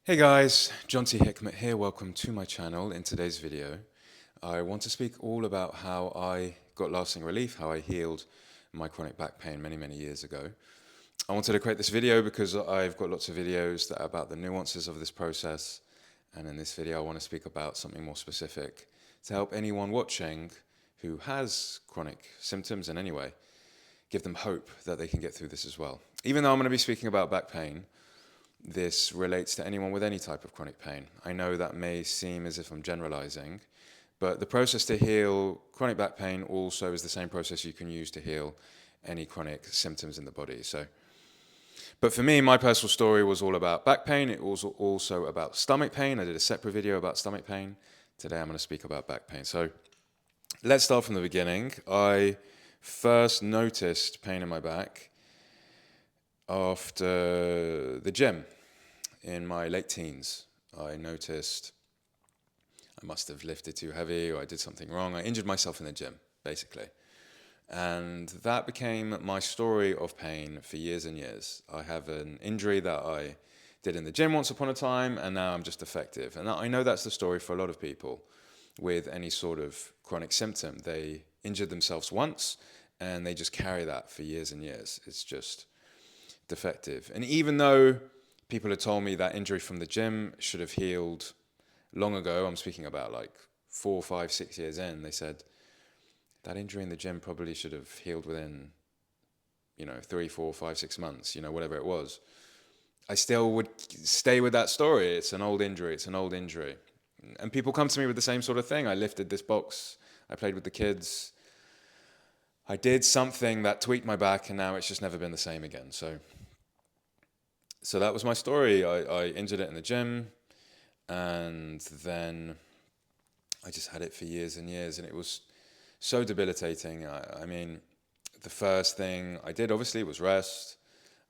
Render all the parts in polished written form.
Hey guys, 𝐬𝐮𝐬𝐜𝐫𝐢 here. Welcome to my channel. In today's video, I want to speak all about how I got lasting relief, how I healed my chronic back pain many years ago. I wanted to create this video because I've got lots of videos that are about the nuances of this process, and in this video I want to speak about something more specific to help anyone watching who has chronic symptoms in any way, give them hope that they can get through this as well. Even though I'm going to be speaking about back pain, this relates to anyone with any type of chronic pain. I know that may seem as if I'm generalizing, but the process to heal chronic back pain also is the same process you can use to heal any chronic symptoms in the body. But for me, my personal story was all about back pain. It was also about stomach pain. I did a separate video about stomach pain. Today I'm going to speak about back pain. So let's start from the beginning. I first noticed pain in my back after the gym in my late teens. I noticed I must have lifted too heavy or I did something wrong. I injured myself in the gym, basically. And that became my story of pain for years and years. I have an injury that I did in the gym once upon a time, and now I'm just defective. And I know that's the story for a lot of people with any sort of chronic symptom. They injured themselves once, and they just carry that for years and years. It's just defective. And even though people had told me that injury from the gym should have healed long ago, I'm speaking about like 4, 5, 6 years in, they said that injury in the gym probably should have healed within, 3, 4, 5, 6 months, whatever it was. I still would stay with that story. It's an old injury. It's an old injury. And people come to me with the same sort of thing. I lifted this box. I played with the kids. I did something that tweaked my back, and now it's just never been the same again. So that was my story. I injured it in the gym, and then I just had it for years and years, and it was so debilitating. I mean, the first thing I did, obviously, was rest.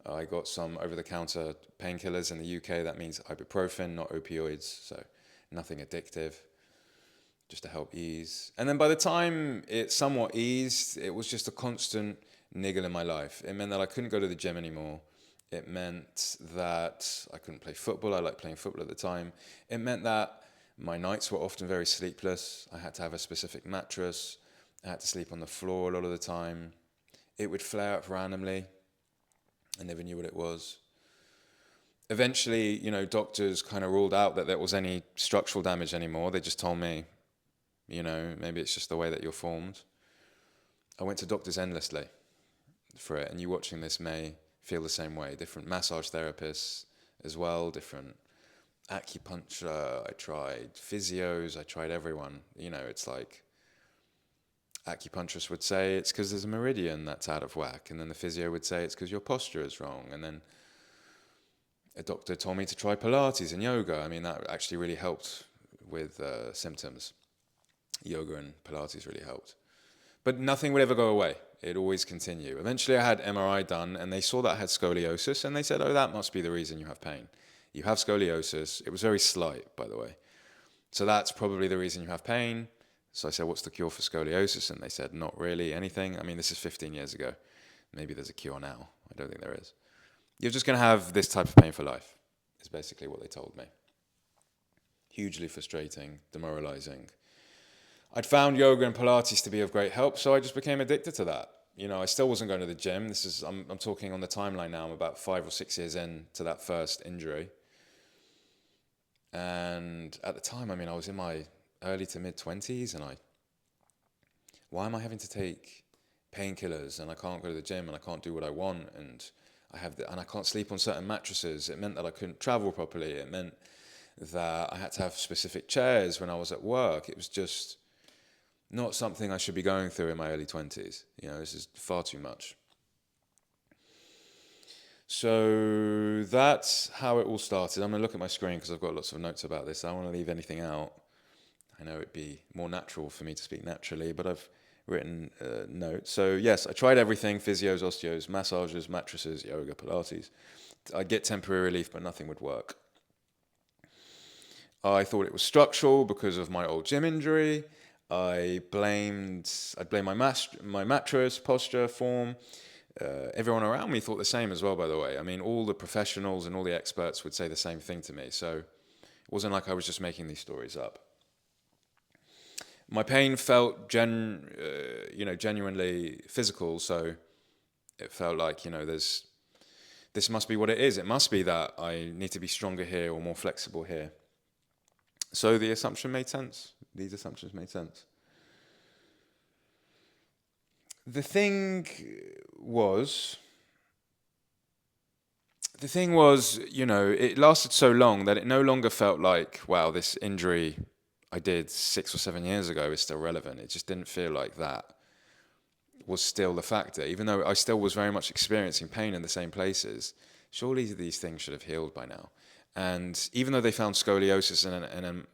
I got some over-the-counter painkillers in the UK. That means ibuprofen, not opioids, so nothing addictive, just to help ease. And then by the time it somewhat eased, it was just a constant niggle in my life. It meant that I couldn't go to the gym anymore. It meant that I couldn't play football. I liked playing football at the time. It meant that my nights were often very sleepless. I had to have a specific mattress. I had to sleep on the floor a lot of the time. It would flare up randomly. I never knew what it was. Eventually, doctors kind of ruled out that there was any structural damage anymore. They just told me, maybe it's just the way that you're formed. I went to doctors endlessly for it, and you watching this may feel the same way. Different massage therapists as well, different acupuncture. I tried physios. I tried everyone. It's like acupuncturist would say it's because there's a meridian that's out of whack, and then the physio would say it's because your posture is wrong, and then a doctor told me to try Pilates and yoga. I mean, that actually really helped with symptoms. Yoga and Pilates really helped. But nothing would ever go away. It'd always continue. Eventually I had MRI done, and they saw that I had scoliosis, and they said, oh, that must be the reason you have pain. You have scoliosis. It was very slight, by the way. So that's probably the reason you have pain. So I said, what's the cure for scoliosis? And they said, not really anything. I mean, this is 15 years ago. Maybe there's a cure now. I don't think there is. You're just going to have this type of pain for life, is basically what they told me. Hugely frustrating, demoralizing. I'd found yoga and Pilates to be of great help, so I just became addicted to that. I still wasn't going to the gym. I'm talking on the timeline now. I'm about 5 or 6 years in to that first injury. And at the time, I was in my early to mid-20s, and why am I having to take painkillers, and I can't go to the gym, and I can't do what I want, and I can't sleep on certain mattresses. It meant that I couldn't travel properly. It meant that I had to have specific chairs when I was at work. It was just not something I should be going through in my early 20s. This is far too much. So that's how it all started. I'm going to look at my screen because I've got lots of notes about this. I don't want to leave anything out. I know it'd be more natural for me to speak naturally, but I've written notes. So yes, I tried everything: physios, osteos, massages, mattresses, yoga, Pilates. I'd get temporary relief, but nothing would work. I thought it was structural because of my old gym injury. I'd blame my mattress, posture, form. Everyone around me thought the same as well, by the way. I mean, all the professionals and all the experts would say the same thing to me. So it wasn't like I was just making these stories up. My pain felt genuinely physical. So it felt like, this must be what it is. It must be that I need to be stronger here or more flexible here. So the assumption made sense. These assumptions made sense. The thing was, it lasted so long that it no longer felt like, wow, this injury I did 6 or 7 years ago is still relevant. It just didn't feel like that was still the factor, even though I still was very much experiencing pain in the same places. Surely these things should have healed by now. And even though they found scoliosis in an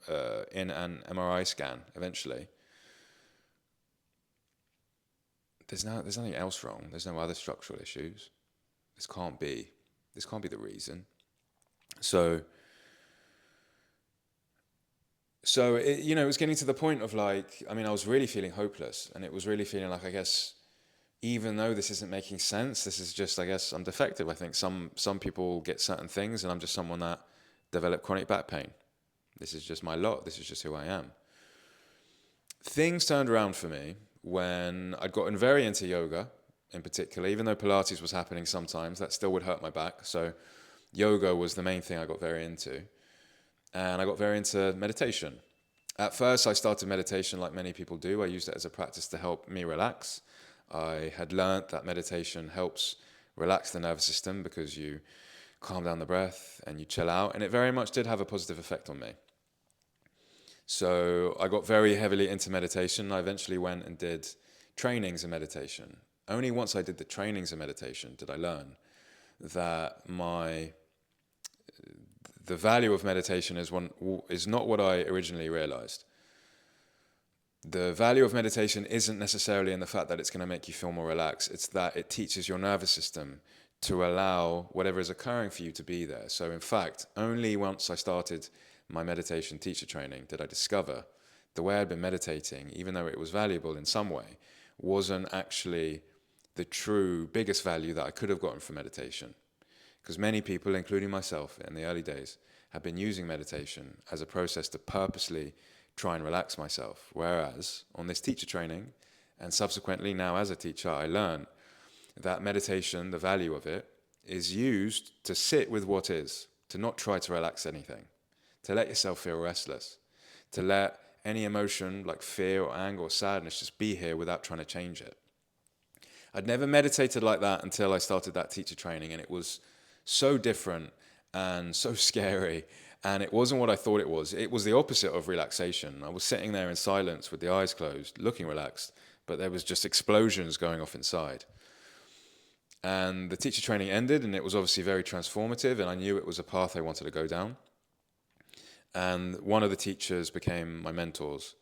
MRI scan eventually, there's nothing else wrong. There's no other structural issues. This can't be the reason. So it was getting to the point of I was really feeling hopeless, and it was really feeling like, I guess, even though this isn't making sense, this is just, I guess, I'm defective. I think some people get certain things, and I'm just someone that developed chronic back pain. This is just my lot. This is just who I am. Things turned around for me when I'd gotten very into yoga in particular. Even though Pilates was happening sometimes, that still would hurt my back. So yoga was the main thing I got very into. And I got very into meditation. At first, I started meditation like many people do. I used it as a practice to help me relax. I had learnt that meditation helps relax the nervous system because you calm down the breath and you chill out. And it very much did have a positive effect on me. So I got very heavily into meditation. I eventually went and did trainings in meditation. Only once I did the trainings in meditation did I learn that the value of meditation is not what I originally realized. The value of meditation isn't necessarily in the fact that it's going to make you feel more relaxed. It's that it teaches your nervous system to allow whatever is occurring for you to be there. So in fact, only once I started my meditation teacher training did I discover the way I'd been meditating, even though it was valuable in some way, wasn't actually the true biggest value that I could have gotten from meditation. Because many people, including myself in the early days, have been using meditation as a process to purposely try and relax myself. Whereas on this teacher training, and subsequently now as a teacher, I learned that meditation, the value of it, is used to sit with what is, to not try to relax anything, to let yourself feel restless, to let any emotion like fear or anger or sadness just be here without trying to change it. I'd never meditated like that until I started that teacher training, and it was so different and so scary, and it wasn't what I thought it was. It was the opposite of relaxation. I was sitting there in silence with the eyes closed, looking relaxed, but there was just explosions going off inside. And the teacher training ended, and it was obviously very transformative, and I knew it was a path I wanted to go down. And one of the teachers became my mentors,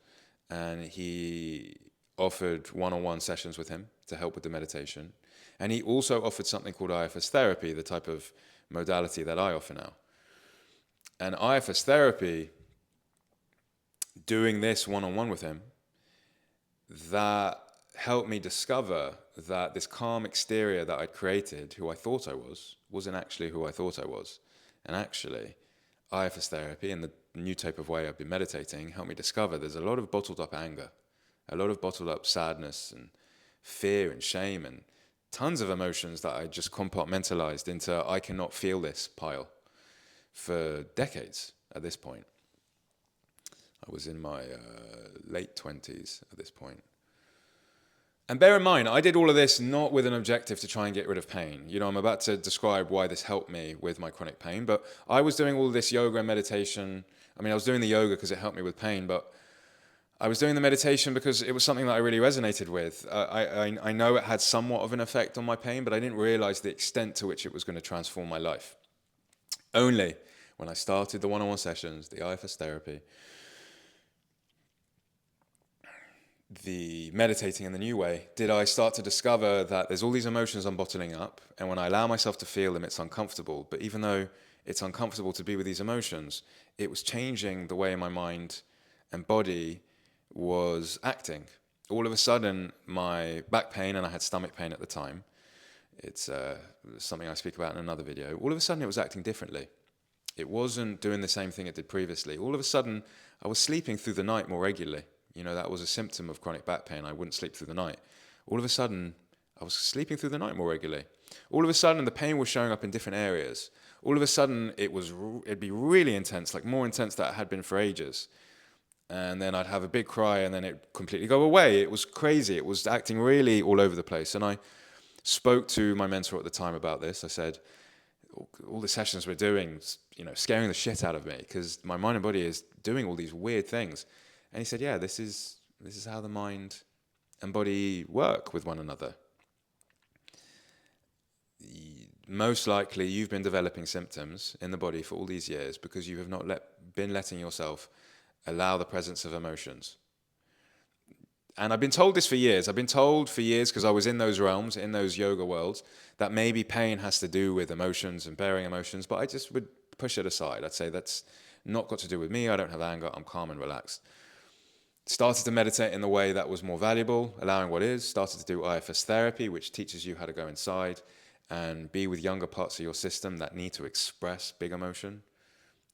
and he offered one-on-one sessions with him to help with the meditation. And he also offered something called IFS therapy, the type of modality that I offer now. And IFS therapy, doing this one-on-one with him, that helped me discover that this calm exterior that I'd created, who I thought I was, wasn't actually who I thought I was. And actually, IFS therapy and the new type of way I've been meditating helped me discover there's a lot of bottled up anger, a lot of bottled up sadness and fear and shame and tons of emotions that I just compartmentalized into I cannot feel this pile for decades at this point. I was in my late 20s at this point. And bear in mind, I did all of this not with an objective to try and get rid of pain. You know, I'm about to describe why this helped me with my chronic pain, but I was doing all this yoga and meditation. I mean, I was doing the yoga because it helped me with pain, but I was doing the meditation because it was something that I really resonated with. I know it had somewhat of an effect on my pain, but I didn't realize the extent to which it was going to transform my life. Only when I started the one-on-one sessions, the IFS therapy, the meditating in the new way, did I start to discover that there's all these emotions I'm bottling up, and when I allow myself to feel them, it's uncomfortable. But even though it's uncomfortable to be with these emotions, it was changing the way my mind and body was acting. All of a sudden, my back pain, and I had stomach pain at the time, It's something I speak about in another video. All of a sudden it was acting differently. It wasn't doing the same thing it did previously. All of a sudden I was sleeping through the night more regularly. You know, that was a symptom of chronic back pain. I wouldn't sleep through the night. All of a sudden I was sleeping through the night more regularly. All of a sudden the pain was showing up in different areas. All of a sudden it'd be really intense, like more intense than it had been for ages. And then I'd have a big cry and then it'd completely go away. It was crazy. It was acting really all over the place. And I spoke to my mentor at the time about this. I said, all the sessions we're doing, you know, scaring the shit out of me because my mind and body is doing all these weird things. And he said, yeah, this is how the mind and body work with one another. Most likely you've been developing symptoms in the body for all these years because you have not been letting yourself allow the presence of emotions. And I've been told this for years. I've been told for years, because I was in those realms, in those yoga worlds, that maybe pain has to do with emotions and bearing emotions, but I just would push it aside. I'd say that's not got to do with me. I don't have anger. I'm calm and relaxed. Started to meditate in the way that was more valuable, allowing what is. Started to do IFS therapy, which teaches you how to go inside and be with younger parts of your system that need to express big emotion.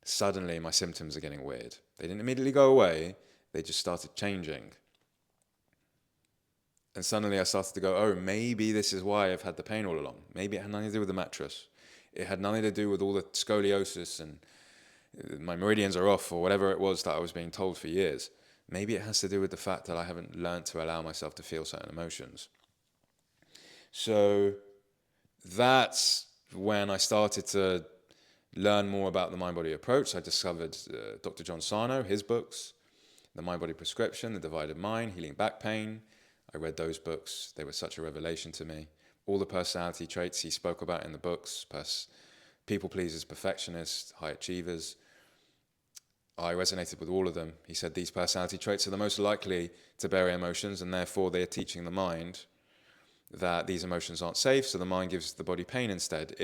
Suddenly, my symptoms are getting weird. They didn't immediately go away. They just started changing. And suddenly I started to go, oh, maybe this is why I've had the pain all along. Maybe it had nothing to do with the mattress. It had nothing to do with all the scoliosis and my meridians are off or whatever it was that I was being told for years. Maybe it has to do with the fact that I haven't learned to allow myself to feel certain emotions. So that's when I started to learn more about the mind-body approach. I discovered Dr. John Sarno, his books, The Mind-Body Prescription, The Divided Mind, Healing Back Pain. I read those books. They were such a revelation to me. All the personality traits he spoke about in the books, people pleasers, perfectionists, high achievers. I resonated with all of them. He said these personality traits are the most likely to bear emotions, and therefore they are teaching the mind that these emotions aren't safe, so the mind gives the body pain instead.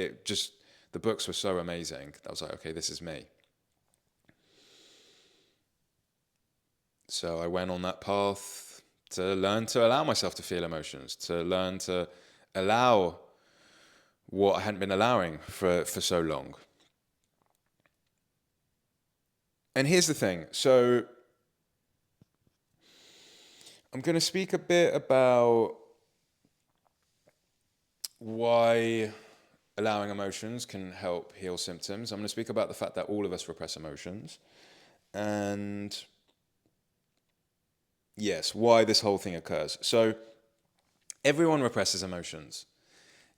The books were so amazing. I was like, okay, this is me. So I went on that path to learn to allow myself to feel emotions, to learn to allow what I hadn't been allowing for so long. And here's the thing. So I'm going to speak a bit about why allowing emotions can help heal symptoms. I'm going to speak about the fact that all of us repress emotions. And yes, why this whole thing occurs. So everyone represses emotions.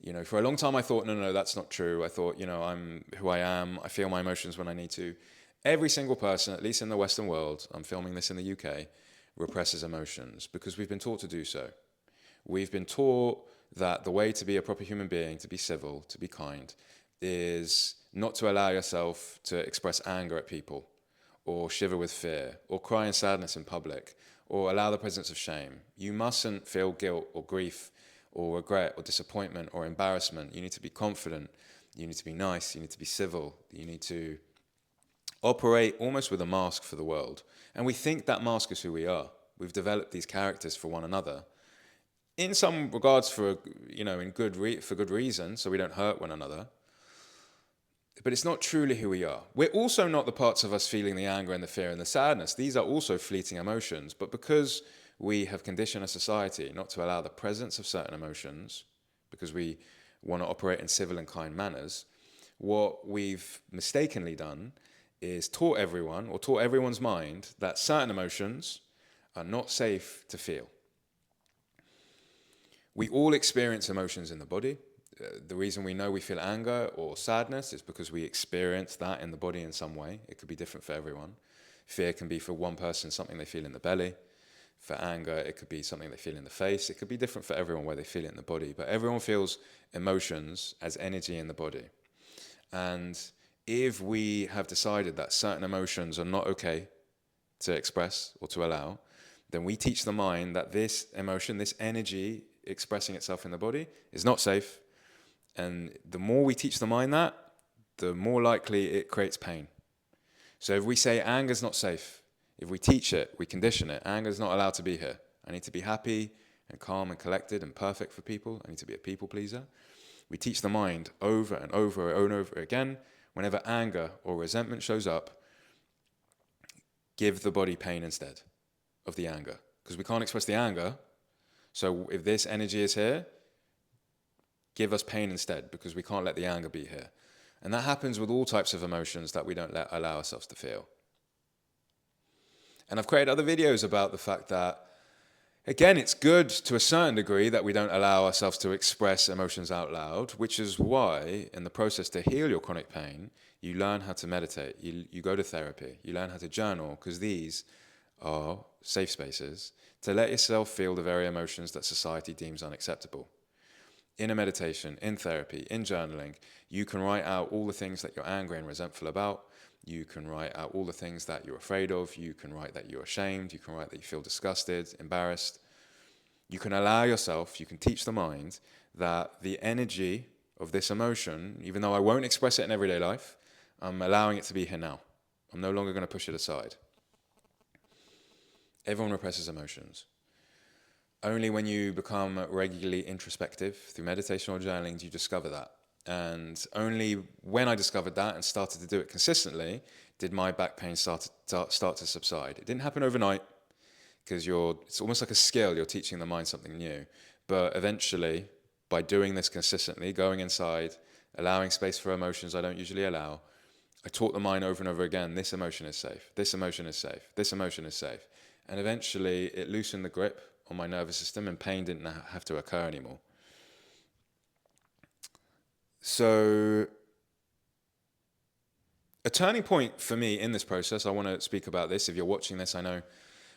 You know, for a long time I thought, no, that's not true. I thought, you know, I'm who I am. I feel my emotions when I need to. Every single person, at least in the Western world, I'm filming this in the UK, represses emotions because we've been taught to do so. We've been taught that the way to be a proper human being, to be civil, to be kind, is not to allow yourself to express anger at people, or shiver with fear, or cry in sadness in public, or allow the presence of shame. You mustn't feel guilt or grief or regret or disappointment or embarrassment. You need to be confident. You need to be nice. You need to be civil. You need to operate almost with a mask for the world. And we think that mask is who we are. We've developed these characters for one another. In some regards for good reason, so we don't hurt one another. But it's not truly who we are. We're also not the parts of us feeling the anger and the fear and the sadness. These are also fleeting emotions. But because we have conditioned a society not to allow the presence of certain emotions, because we want to operate in civil and kind manners, what we've mistakenly done is taught everyone's mind that certain emotions are not safe to feel. We all experience emotions in the body. The reason we know we feel anger or sadness is because we experience that in the body in some way. It could be different for everyone. Fear can be for one person something they feel in the belly. For anger, it could be something they feel in the face. It could be different for everyone where they feel it in the body. But everyone feels emotions as energy in the body. And if we have decided that certain emotions are not okay to express or to allow, then we teach the mind that this emotion, this energy expressing itself in the body is not safe. And the more we teach the mind that, the more likely it creates pain. So if we say anger is not safe, if we teach it, we condition it, anger is not allowed to be here. I need to be happy and calm and collected and perfect for people. I need to be a people pleaser. We teach the mind over and over and over again, whenever anger or resentment shows up, give the body pain instead of the anger. Because we can't express the anger, so if this energy is here, give us pain instead, because we can't let the anger be here. And that happens with all types of emotions that we don't allow ourselves to feel. And I've created other videos about the fact that, again, it's good to a certain degree that we don't allow ourselves to express emotions out loud, which is why in the process to heal your chronic pain, you learn how to meditate, you go to therapy, you learn how to journal, because these are safe spaces to let yourself feel the very emotions that society deems unacceptable. In a meditation, in therapy, in journaling, you can write out all the things that you're angry and resentful about. You can write out all the things that you're afraid of. You can write that you're ashamed. You can write that you feel disgusted, embarrassed. You can allow yourself, you can teach the mind that the energy of this emotion, even though I won't express it in everyday life, I'm allowing it to be here now. I'm no longer going to push it aside. Everyone represses emotions. Only when you become regularly introspective through meditation or journaling do you discover that. And only when I discovered that and started to do it consistently did my back pain start to subside. It didn't happen overnight, because it's almost like a skill. You're teaching the mind something new. But eventually, by doing this consistently, going inside, allowing space for emotions I don't usually allow, I taught the mind over and over again, this emotion is safe, this emotion is safe, this emotion is safe. And eventually, it loosened the grip on my nervous system and pain didn't have to occur anymore. So a turning point for me in this process, I want to speak about this. If you're watching this, I know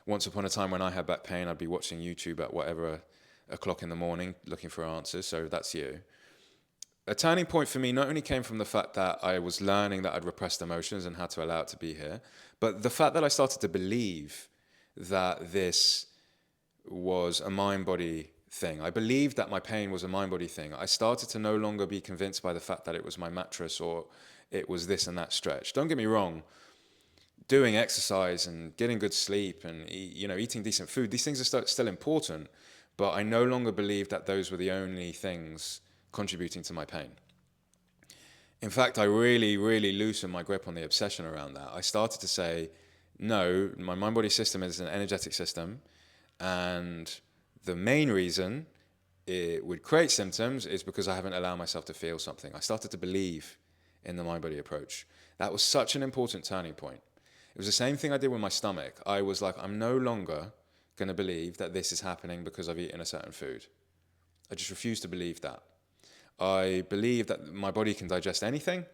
once upon a time when I had back pain, I'd be watching YouTube at whatever o'clock in the morning looking for answers, so that's you. A turning point for me not only came from the fact that I was learning that I'd repressed emotions and how to allow it to be here, but the fact that I started to believe that this was a mind-body thing. I believed that my pain was a mind-body thing. I started to no longer be convinced by the fact that it was my mattress or it was this and that stretch. Don't get me wrong. Doing exercise and getting good sleep and eating decent food, these things are still important, but I no longer believed that those were the only things contributing to my pain. In fact, I really, really loosened my grip on the obsession around that. I started to say, no, my mind-body system is an energetic system, and the main reason it would create symptoms is because I haven't allowed myself to feel something. I started to believe in the mind-body approach. That was such an important turning point. It was the same thing I did with my stomach. I was like, I'm no longer going to believe that this is happening because I've eaten a certain food. I just refuse to believe that. I believe that my body can digest anything.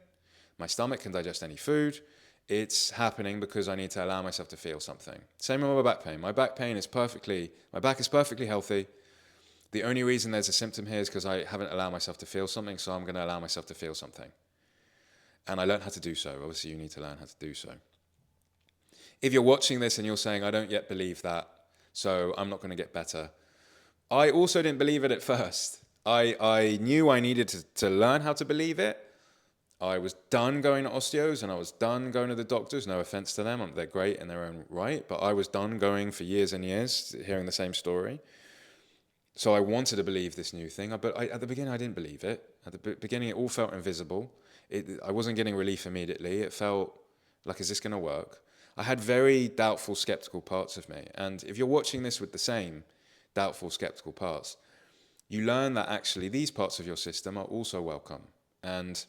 My stomach can digest any food. It's happening because I need to allow myself to feel something. Same with my back pain. My back is perfectly healthy. The only reason there's a symptom here is because I haven't allowed myself to feel something, so I'm going to allow myself to feel something. And I learned how to do so. Obviously, you need to learn how to do so. If you're watching this and you're saying, I don't yet believe that, so I'm not going to get better. I also didn't believe it at first. I knew I needed to learn how to believe it. I was done going to osteos and I was done going to the doctors. No offense to them, they're great in their own right, but I was done going for years and years, hearing the same story. So I wanted to believe this new thing, but at the beginning I didn't believe it. At the beginning it all felt invisible. I wasn't getting relief immediately. It felt like, is this going to work? I had very doubtful, skeptical parts of me. And if you're watching this with the same doubtful, skeptical parts, you learn that actually these parts of your system are also welcome. And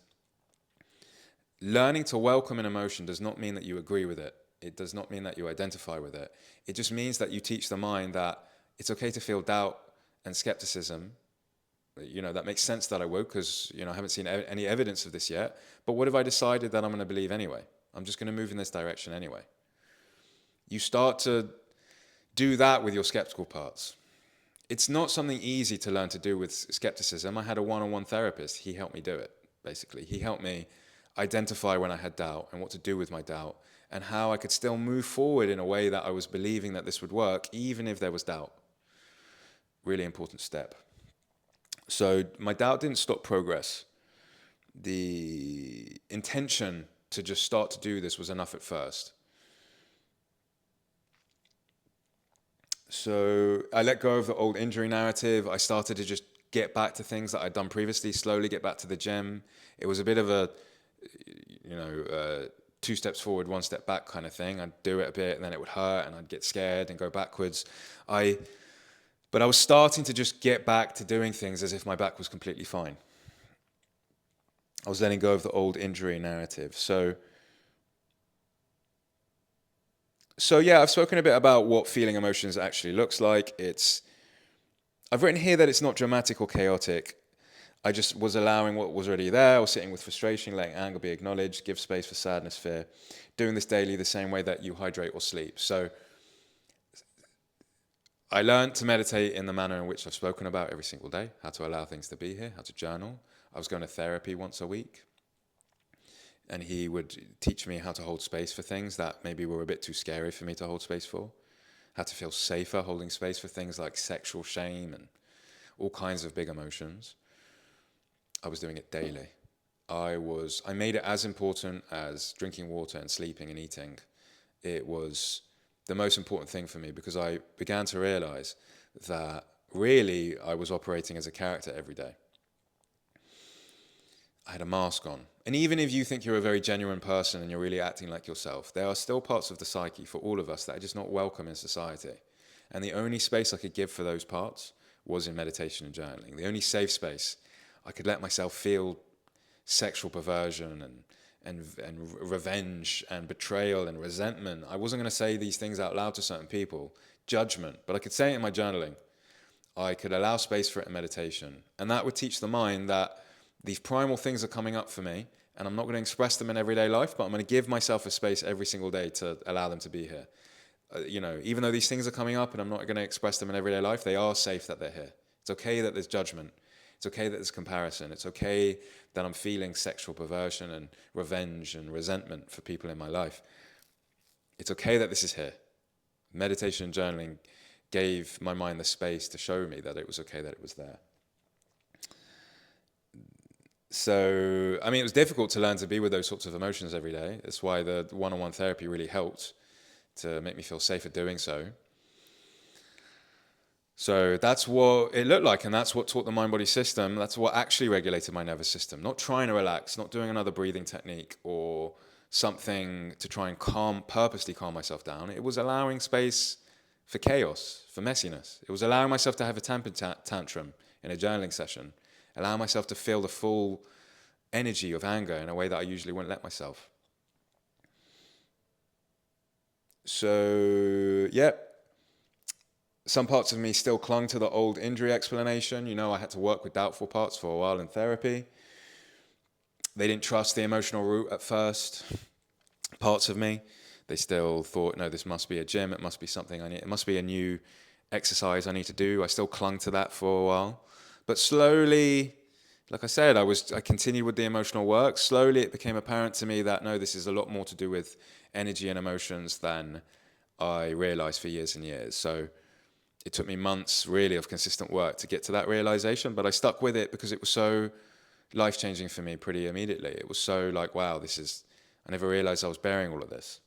learning to welcome an emotion does not mean that you agree with it. It does not mean that you identify with it. It just means that you teach the mind that it's okay to feel doubt and skepticism. That makes sense that I would, because, I haven't seen any evidence of this yet. But what if I decided that I'm going to believe anyway? I'm just going to move in this direction anyway. You start to do that with your skeptical parts. It's not something easy to learn to do with skepticism. I had a one-on-one therapist. He helped me do it, basically. He helped me identify when I had doubt and what to do with my doubt and how I could still move forward in a way that I was believing that this would work, even if there was doubt. Really important step. So my doubt didn't stop progress. The intention to just start to do this was enough at first. So I let go of the old injury narrative. I started to just get back to things that I'd done previously, slowly get back to the gym. It was a bit of a, two steps forward, one step back kind of thing. I'd do it a bit and then it would hurt and I'd get scared and go backwards. But I was starting to just get back to doing things as if my back was completely fine. I was letting go of the old injury narrative. So yeah, I've spoken a bit about what feeling emotions actually looks like. I've written here that it's not dramatic or chaotic. I just was allowing what was already there. I was sitting with frustration, letting anger be acknowledged, give space for sadness, fear, doing this daily the same way that you hydrate or sleep. So I learned to meditate in the manner in which I've spoken about every single day, how to allow things to be here, how to journal. I was going to therapy once a week, and he would teach me how to hold space for things that maybe were a bit too scary for me to hold space for, how to feel safer holding space for things like sexual shame and all kinds of big emotions. I was doing it daily. I made it as important as drinking water and sleeping and eating. It was the most important thing for me because I began to realize that really I was operating as a character every day. I had a mask on. And even if you think you're a very genuine person and you're really acting like yourself, there are still parts of the psyche for all of us that are just not welcome in society. And the only space I could give for those parts was in meditation and journaling. The only safe space I could let myself feel sexual perversion and revenge and betrayal and resentment. I wasn't going to say these things out loud to certain people, judgment, but I could say it in my journaling. I could allow space for it in meditation. And that would teach the mind that these primal things are coming up for me, and I'm not going to express them in everyday life, but I'm going to give myself a space every single day to allow them to be here. Even though these things are coming up and I'm not going to express them in everyday life, they are safe that they're here. It's okay that there's judgment. It's okay that there's comparison. It's okay that I'm feeling sexual perversion and revenge and resentment for people in my life. It's okay that this is here. Meditation and journaling gave my mind the space to show me that it was okay that it was there. So, it was difficult to learn to be with those sorts of emotions every day. That's why the one-on-one therapy really helped to make me feel safer doing so. So that's what it looked like, and that's what taught the mind-body system. That's what actually regulated my nervous system. Not trying to relax, not doing another breathing technique or something to try and purposely calm myself down. It was allowing space for chaos, for messiness. It was allowing myself to have a temper tantrum in a journaling session, allow myself to feel the full energy of anger in a way that I usually wouldn't let myself. So, yeah. Some parts of me still clung to the old injury explanation. I had to work with doubtful parts for a while in therapy. They didn't trust the emotional route at first. Parts of me, they still thought, no, this must be a gym. It must be something it must be a new exercise I need to do. I still clung to that for a while. But slowly, like I said, I continued with the emotional work. Slowly it became apparent to me that, no, this is a lot more to do with energy and emotions than I realized for years and years. So it took me months, really, of consistent work to get to that realization, but I stuck with it because it was so life-changing for me pretty immediately. It was so like, wow, I never realized I was bearing all of this.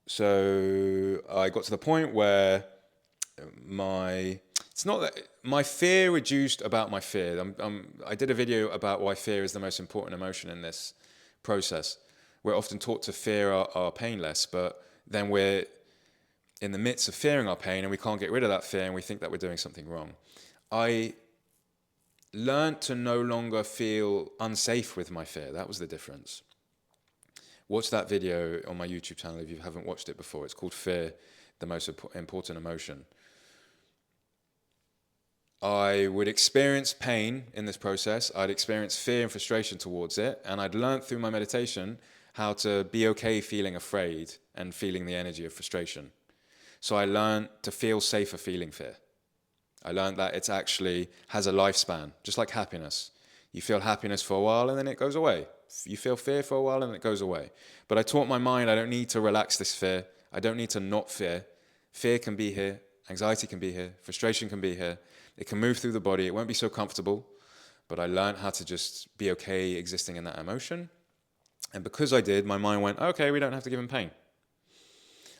So I got to the point where my fear reduced about my fear. I did a video about why fear is the most important emotion in this process. We're often taught to fear our pain less, but then we're in the midst of fearing our pain and we can't get rid of that fear and we think that we're doing something wrong. I learned to no longer feel unsafe with my fear. That was the difference. Watch that video on my YouTube channel if you haven't watched it before. It's called Fear, the Most Important Emotion. I would experience pain in this process. I'd experience fear and frustration towards it. And I'd learned through my meditation how to be okay feeling afraid and feeling the energy of frustration. So I learned to feel safer feeling fear. I learned that it actually has a lifespan, just like happiness. You feel happiness for a while and then it goes away. You feel fear for a while and it goes away. But I taught my mind I don't need to relax this fear. I don't need to not fear. Fear can be here. Anxiety can be here. Frustration can be here. It can move through the body. It won't be so comfortable. But I learned how to just be okay existing in that emotion. And because I did, my mind went, okay, we don't have to give him pain.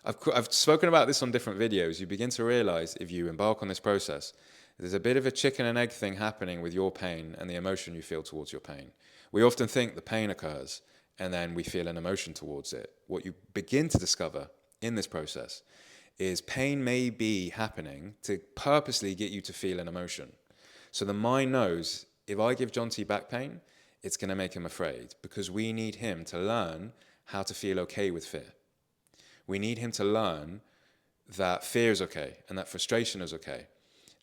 I've spoken about this on different videos. You begin to realize if you embark on this process There's a bit of a chicken and egg thing happening with your pain and the emotion you feel towards your pain. We often think the pain occurs and then we feel an emotion towards it. What you begin to discover in this process is pain may be happening to purposely get you to feel an emotion. So the mind knows, if I give John T back pain, it's going to make him afraid, because we need him to learn how to feel okay with fear. We need him to learn that fear is okay and that frustration is okay.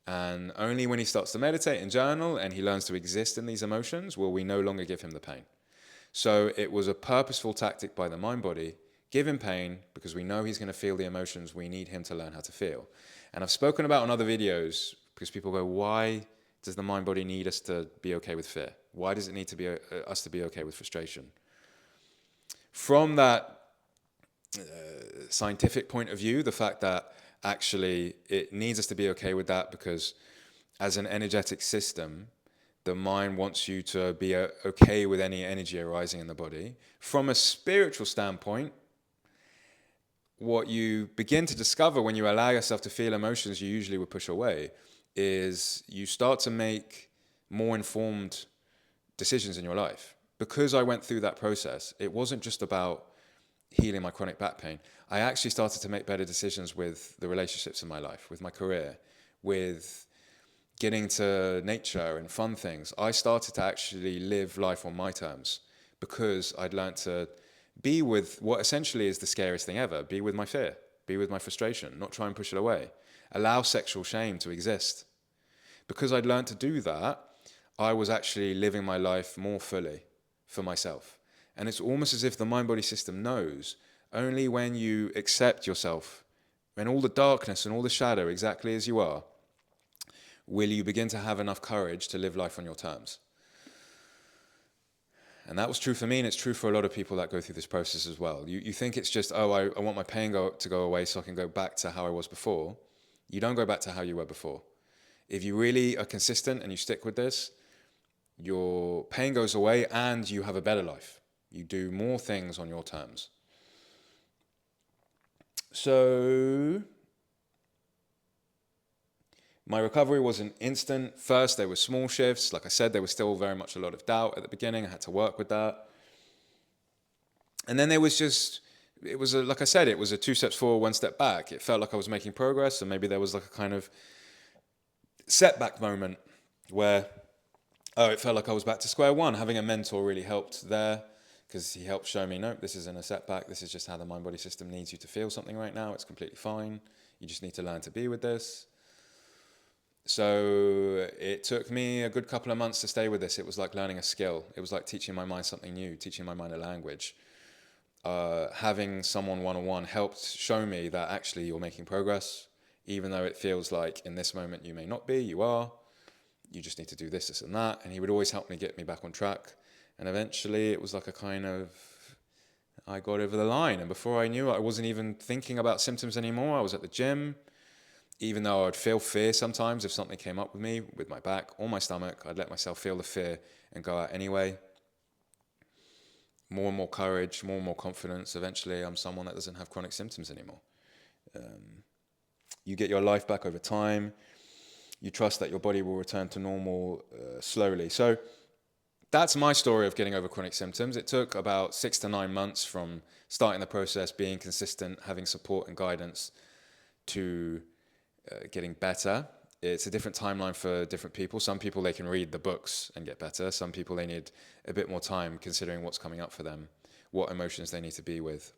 And only when he starts to meditate and journal and he learns to exist in these emotions will we no longer give him the pain. So it was a purposeful tactic by the mind-body. Give him pain because we know he's going to feel the emotions we need him to learn how to feel. And I've spoken about on other videos, because people go, why does the mind-body need us to be okay with fear? Why does it need to be us to be okay with frustration? From that scientific point of view, the fact that actually it needs us to be okay with that, because as an energetic system, the mind wants you to be okay with any energy arising in the body. From a spiritual standpoint, what you begin to discover when you allow yourself to feel emotions you usually would push away is you start to make more informed decisions in your life. Because I went through that process, it wasn't just about healing my chronic back pain. I actually started to make better decisions with the relationships in my life, with my career, with getting to nature and fun things. I started to actually live life on my terms because I'd learned to be with what essentially is the scariest thing ever. Be with my fear, be with my frustration, not try and push it away. Allow sexual shame to exist. Because I'd learned to do that, I was actually living my life more fully for myself. And it's almost as if the mind-body system knows only when you accept yourself, when all the darkness and all the shadow exactly as you are, will you begin to have enough courage to live life on your terms. And that was true for me, and it's true for a lot of people that go through this process as well. You think it's just, oh, I want my pain to go away so I can go back to how I was before. You don't go back to how you were before. If you really are consistent and you stick with this, your pain goes away and you have a better life. You do more things on your terms. So my recovery wasn't instant. First, there were small shifts. Like I said, there was still very much a lot of doubt at the beginning. I had to work with that. And then there was just, like I said, it was a 2 steps forward, 1 step back. It felt like I was making progress, and maybe there was like a kind of setback moment where, it felt like I was back to square one. Having a mentor really helped there, because he helped show me, no, this isn't a setback. This is just how the mind-body system needs you to feel something right now. It's completely fine. You just need to learn to be with this. So it took me a good couple of months to stay with this. It was like learning a skill. It was like teaching my mind something new, teaching my mind a language. Having someone one-on-one helped show me that actually you're making progress, even though it feels like in this moment you may not be, you are. You just need to do this, this, and that. And he would always help me get me back on track. And eventually it was like a kind of, I got over the line. And before I knew it, I wasn't even thinking about symptoms anymore. I was at the gym. Even though I'd feel fear sometimes if something came up with me, with my back or my stomach, I'd let myself feel the fear and go out anyway. More and more courage, more and more confidence. Eventually, I'm someone that doesn't have chronic symptoms anymore. You get your life back over time. You trust that your body will return to normal slowly. So that's my story of getting over chronic symptoms. It took about 6 to 9 months from starting the process, being consistent, having support and guidance, to getting better. It's a different timeline for different people. Some people, they can read the books and get better. Some people, they need a bit more time considering what's coming up for them, what emotions they need to be with.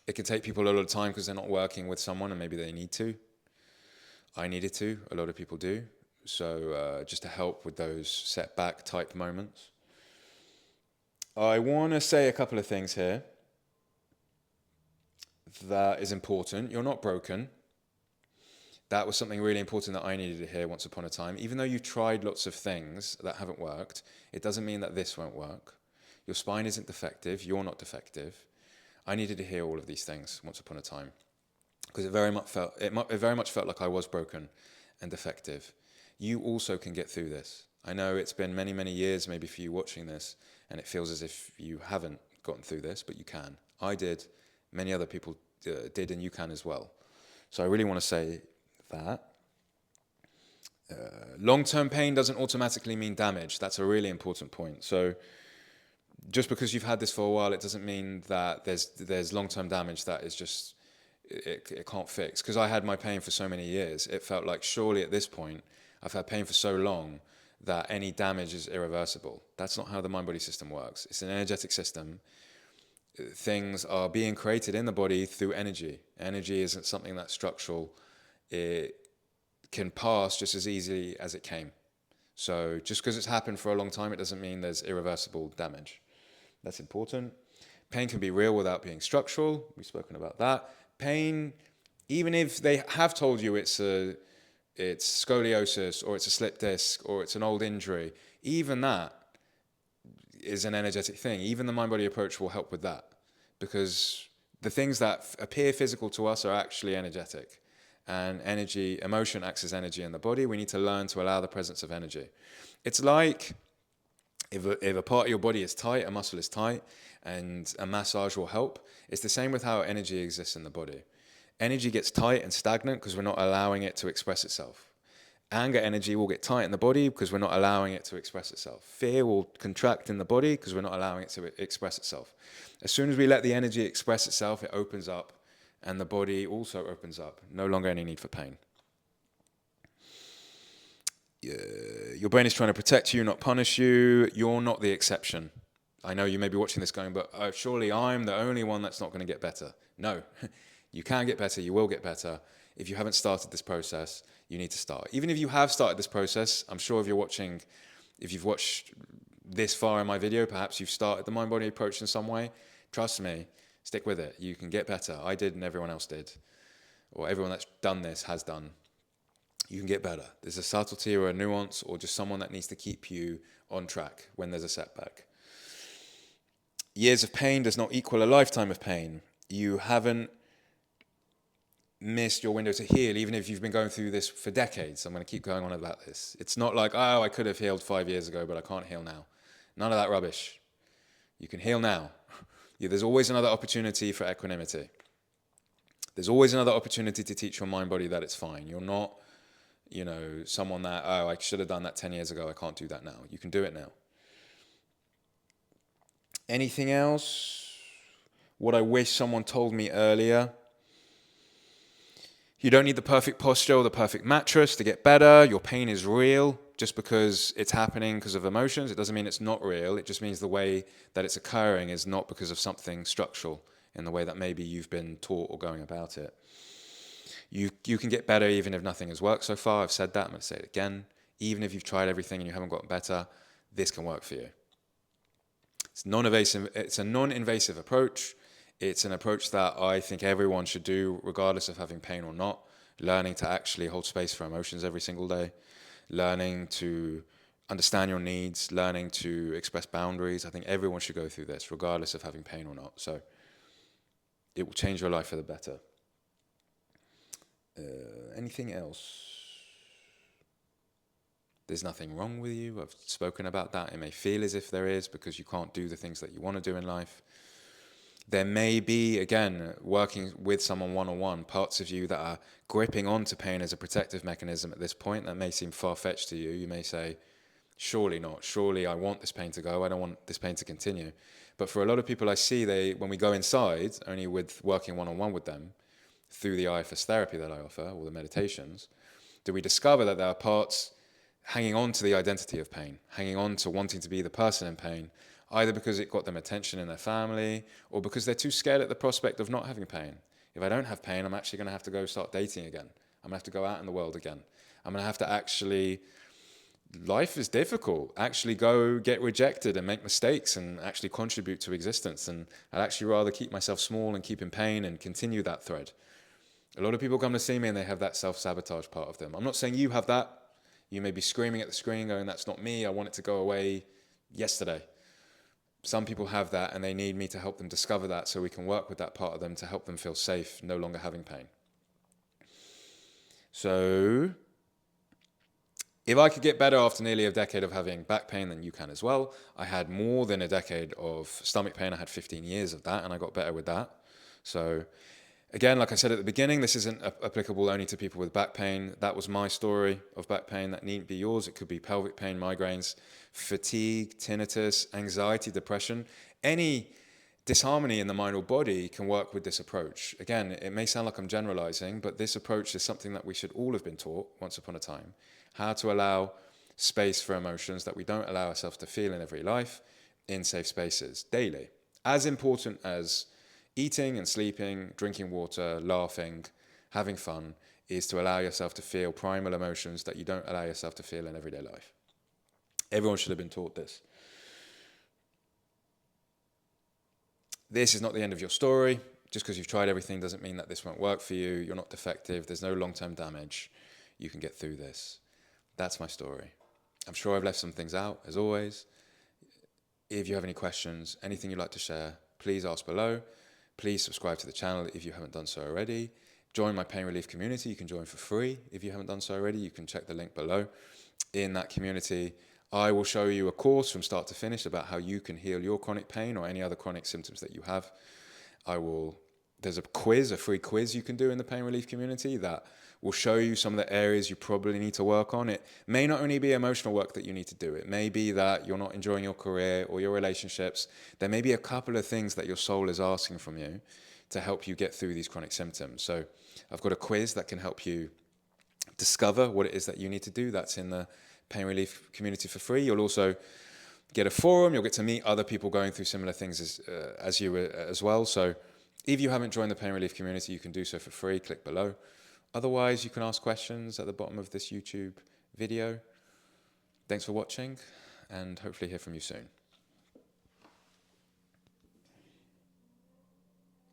It can take people a lot of time because they're not working with someone and maybe they need to. I needed to. A lot of people do. So just to help with those setback type moments. I want to say a couple of things here that is important. You're not broken. That was something really important that I needed to hear once upon a time. Even though you've tried lots of things that haven't worked, it doesn't mean that this won't work. Your spine isn't defective. You're not defective. I needed to hear all of these things once upon a time, because it very much felt like I was broken and defective. You also can get through this. I know it's been many, many years maybe for you watching this, and it feels as if you haven't gotten through this, but you can. I did. Many other people did, and you can as well. So I really want to say that. Long-term pain doesn't automatically mean damage. That's a really important point. So just because you've had this for a while, it doesn't mean that there's long-term damage that is just, it can't fix. Because I had my pain for so many years, it felt like surely at this point, I've had pain for so long that any damage is irreversible. That's not how the mind-body system works. It's an energetic system. Things are being created in the body through energy. Energy isn't something that's structural. It can pass just as easily as it came. So just because it's happened for a long time, it doesn't mean there's irreversible damage. That's important. Pain can be real without being structural. We've spoken about that. Pain, even if they have told you it's scoliosis or it's a slip disc or it's an old injury, even that is an energetic thing. Even the mind-body approach will help with that, because the things that appear physical to us are actually energetic. And energy, emotion acts as energy in the body. We need to learn to allow the presence of energy. It's like if a part of your body is tight, a muscle is tight, and a massage will help. It's the same with how energy exists in the body. Energy gets tight and stagnant because we're not allowing it to express itself. Anger energy will get tight in the body because we're not allowing it to express itself. Fear will contract in the body because we're not allowing it to express itself. As soon as we let the energy express itself, it opens up, and the body also opens up. No longer any need for pain. Your brain is trying to protect you, not punish you. You're not the exception. I know you may be watching this going, but surely I'm the only one that's not going to get better. No, you can get better. You will get better. If you haven't started this process, you need to start. Even if you have started this process, I'm sure if you've watched this far in my video, perhaps you've started the mind-body approach in some way. Trust me, stick with it. You can get better. I did, and everyone else did. Or everyone that's done this has done. You can get better. There's a subtlety or a nuance or just someone that needs to keep you on track when there's a setback. Years of pain does not equal a lifetime of pain. You haven't missed your window to heal, even if you've been going through this for decades. I'm going to keep going on about this. It's not like, oh, I could have healed 5 years ago, but I can't heal now. None of that rubbish. You can heal now. There's always another opportunity for equanimity. There's always another opportunity to teach your mind body that it's fine. You're not, someone that, oh, I should have done that 10 years ago. I can't do that now. You can do it now. Anything else? What I wish someone told me earlier. You don't need the perfect posture or the perfect mattress to get better. Your pain is real. Just because it's happening because of emotions, it doesn't mean it's not real. It just means the way that it's occurring is not because of something structural in the way that maybe you've been taught or going about it. You can get better even if nothing has worked so far. I've said that. I'm going to say it again. Even if you've tried everything and you haven't gotten better, this can work for you. It's non-invasive. It's a non-invasive approach. It's an approach that I think everyone should do, regardless of having pain or not. Learning to actually hold space for emotions every single day. Learning to understand your needs. Learning to express boundaries. I think everyone should go through this, regardless of having pain or not. So it will change your life for the better. Anything else? There's nothing wrong with you. I've spoken about that. It may feel as if there is because you can't do the things that you want to do in life. There may be, again, working with someone one-on-one, parts of you that are gripping onto pain as a protective mechanism at this point. That may seem far-fetched to you. You may say, surely not. Surely I want this pain to go. I don't want this pain to continue. But for a lot of people I see, when we go inside, only with working one-on-one with them, through the IFS therapy that I offer, or the meditations, do we discover that there are parts hanging on to the identity of pain, hanging on to wanting to be the person in pain, either because it got them attention in their family or because they're too scared at the prospect of not having pain. If I don't have pain, I'm actually going to have to go start dating again. I'm going to have to go out in the world again. I'm going to have to actually, life is difficult, actually go get rejected and make mistakes and actually contribute to existence. And I'd actually rather keep myself small and keep in pain and continue that thread. A lot of people come to see me and they have that self-sabotage part of them. I'm not saying you have that. You may be screaming at the screen going, that's not me. I want it to go away yesterday. Some people have that and they need me to help them discover that so we can work with that part of them to help them feel safe, no longer having pain. So if I could get better after nearly a decade of having back pain, then you can as well. I had more than a decade of stomach pain. I had 15 years of that and I got better with that. So Again, like I said at the beginning, this isn't applicable only to people with back pain. That was my story of back pain. That needn't be yours. It could be pelvic pain, migraines, fatigue, tinnitus, anxiety, depression. Any disharmony in the mind or body can work with this approach. Again, it may sound like I'm generalizing, but this approach is something that we should all have been taught once upon a time. How to allow space for emotions that we don't allow ourselves to feel in every life in safe spaces daily. As important as eating and sleeping, drinking water, laughing, having fun, is to allow yourself to feel primal emotions that you don't allow yourself to feel in everyday life. Everyone should have been taught this. This is not the end of your story. Just because you've tried everything doesn't mean that this won't work for you. You're not defective. There's no long-term damage. You can get through this. That's my story. I'm sure I've left some things out, as always. If you have any questions, anything you'd like to share, please ask below. Please subscribe to the channel if you haven't done so already. Join my pain relief community. You can join for free if you haven't done so already. You can check the link below. In that community, I will show you a course from start to finish about how you can heal your chronic pain or any other chronic symptoms that you have. There's a quiz, a free quiz you can do in the pain relief community that will show you some of the areas you probably need to work on. It may not only be emotional work that you need to do. It may be that you're not enjoying your career or your relationships. There may be a couple of things that your soul is asking from you to help you get through these chronic symptoms. So I've got a quiz that can help you discover what it is that you need to do. That's in the pain relief community for free. You'll also get a forum. You'll get to meet other people going through similar things as you as well. So if you haven't joined the pain relief community, you can do so for free. Click below. Otherwise, you can ask questions at the bottom of this YouTube video. Thanks for watching, and hopefully hear from you soon.